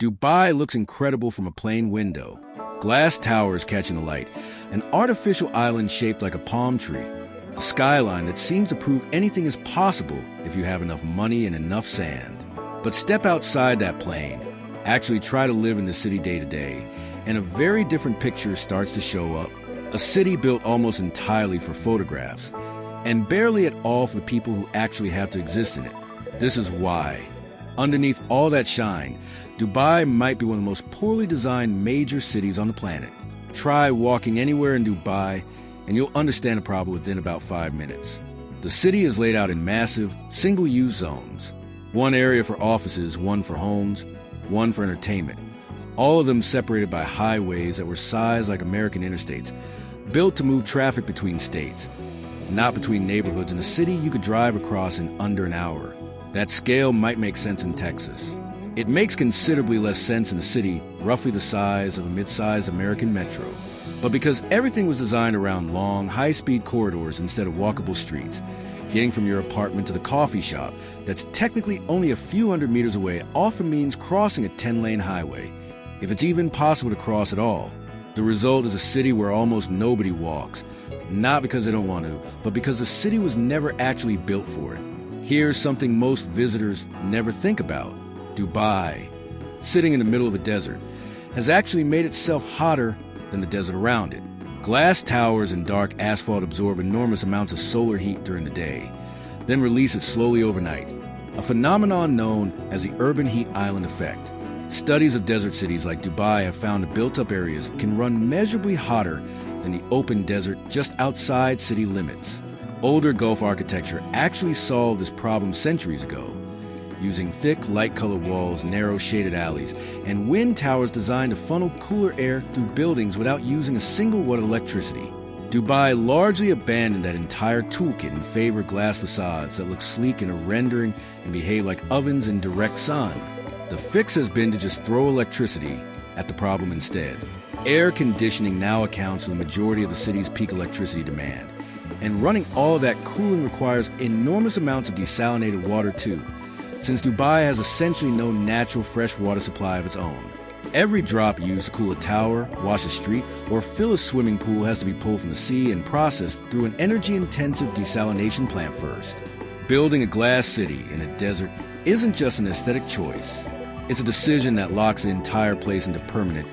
Dubai looks incredible from a plane window. Glass towers catching the light, an artificial island shaped like a palm tree, a skyline that seems to prove anything is possible if you have enough money and enough sand. But step outside that plane, actually try to live in the city day to day, and a very different picture starts to show up. A city built almost entirely for photographs, and barely at all for the people who actually have to exist in it. This is why. Underneath all that shine, Dubai might be one of the most poorly designed major cities on the planet. Try walking anywhere in Dubai, and you'll understand the problem within about 5 minutes. The city is laid out in massive, single-use zones. One area for offices, one for homes, one for entertainment. All of them separated by highways that were sized like American interstates, built to move traffic between states, not between neighborhoods in a city you could drive across in under an hour. That scale might make sense in Texas. It makes considerably less sense in a city roughly the size of a mid-sized American metro. But because everything was designed around long, high-speed corridors instead of walkable streets, getting from your apartment to the coffee shop that's technically only a few hundred meters away often means crossing a 10-lane highway, if it's even possible to cross at all. The result is a city where almost nobody walks, not because they don't want to, but because the city was never actually built for it. Here's something most visitors never think about. Dubai, sitting in the middle of a desert, has actually made itself hotter than the desert around it. Glass towers and dark asphalt absorb enormous amounts of solar heat during the day, then release it slowly overnight, a phenomenon known as the urban heat island effect. Studies of desert cities like Dubai have found that built-up areas can run measurably hotter than the open desert just outside city limits. Older Gulf architecture actually solved this problem centuries ago, using thick, light-colored walls, narrow, shaded alleys, and wind towers designed to funnel cooler air through buildings without using a single watt of electricity. Dubai largely abandoned that entire toolkit in favor of glass facades that look sleek in a rendering and behave like ovens in direct sun. The fix has been to just throw electricity at the problem instead. Air conditioning now accounts for the majority of the city's peak electricity demand, and running all of that cooling requires enormous amounts of desalinated water too, since Dubai has essentially no natural fresh water supply of its own. Every drop used to cool a tower, wash a street, or fill a swimming pool has to be pulled from the sea and processed through an energy-intensive desalination plant first. Building a glass city in a desert isn't just an aesthetic choice. It's a decision that locks the entire place into permanent,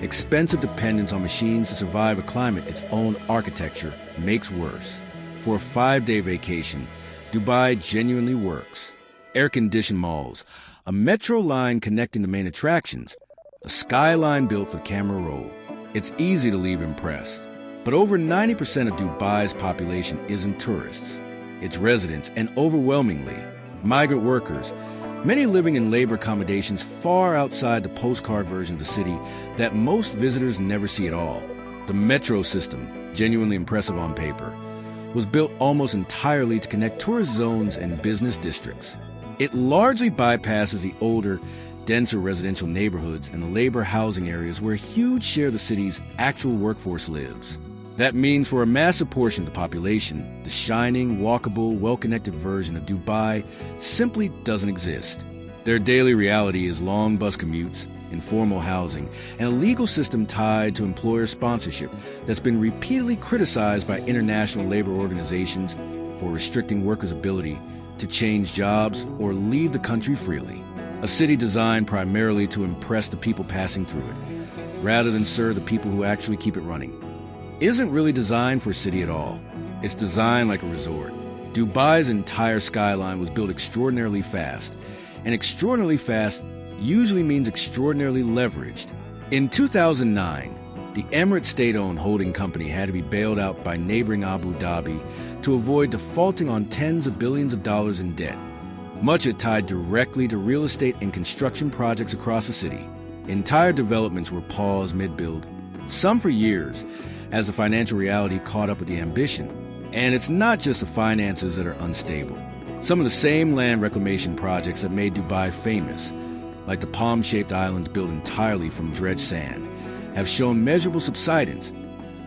expensive dependence on machines to survive a climate its own architecture makes worse. For a 5-day vacation, Dubai genuinely works. Air-conditioned malls, a metro line connecting the main attractions, a skyline built for camera roll. It's easy to leave impressed. But over 90% of Dubai's population isn't tourists. It's residents, and overwhelmingly, migrant workers, many living in labor accommodations far outside the postcard version of the city that most visitors never see at all. The metro system, genuinely impressive on paper, was built almost entirely to connect tourist zones and business districts. It largely bypasses the older, denser residential neighborhoods and the labor housing areas where a huge share of the city's actual workforce lives. That means for a massive portion of the population, the shining, walkable, well-connected version of Dubai simply doesn't exist. Their daily reality is long bus commutes, informal housing, and a legal system tied to employer sponsorship that's been repeatedly criticized by international labor organizations for restricting workers' ability to change jobs or leave the country freely. A city designed primarily to impress the people passing through it, rather than serve the people who actually keep it running. Isn't really designed for a city at all. It's designed like a resort. Dubai's entire skyline was built extraordinarily fast, and extraordinarily fast usually means extraordinarily leveraged. In 2009, the Emirates state-owned holding company had to be bailed out by neighboring Abu Dhabi to avoid defaulting on tens of billions of dollars in debt. Much of it tied directly to real estate and construction projects across the city. Entire developments were paused mid-build, some for years, as the financial reality caught up with the ambition. And it's not just the finances that are unstable. Some of the same land reclamation projects that made Dubai famous, like the palm-shaped islands built entirely from dredged sand, have shown measurable subsidence,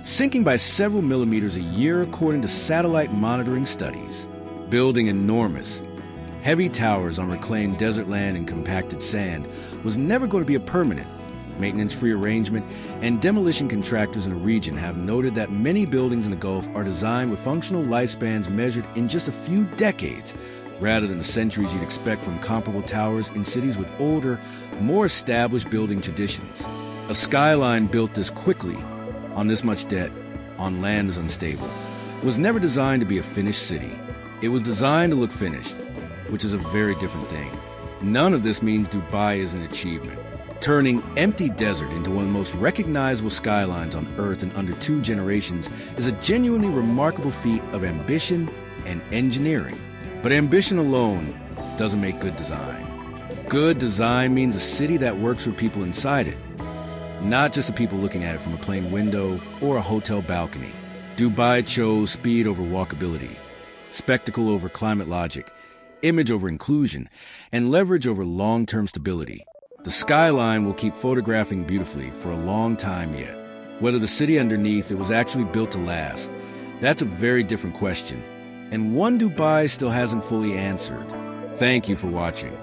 sinking by several millimeters a year according to satellite monitoring studies. Building enormous, Heavy towers on reclaimed desert land and compacted sand was never going to be a permanent, maintenance-free arrangement, and demolition contractors in the region have noted that many buildings in the Gulf are designed with functional lifespans measured in just a few decades, rather than the centuries you'd expect from comparable towers in cities with older, more established building traditions. A skyline built this quickly, on this much debt, on land as unstable, was never designed to be a finished city. It was designed to look finished, which is a very different thing. None of this means Dubai is an achievement. Turning empty desert into one of the most recognizable skylines on Earth in under 2 generations is a genuinely remarkable feat of ambition and engineering. But ambition alone doesn't make good design. Good design means a city that works for people inside it, not just the people looking at it from a plane window or a hotel balcony. Dubai chose speed over walkability, spectacle over climate logic, image over inclusion, and leverage over long-term stability. The skyline will keep photographing beautifully for a long time yet. Whether the city underneath it was actually built to last, that's a very different question, and one Dubai still hasn't fully answered. Thank you for watching.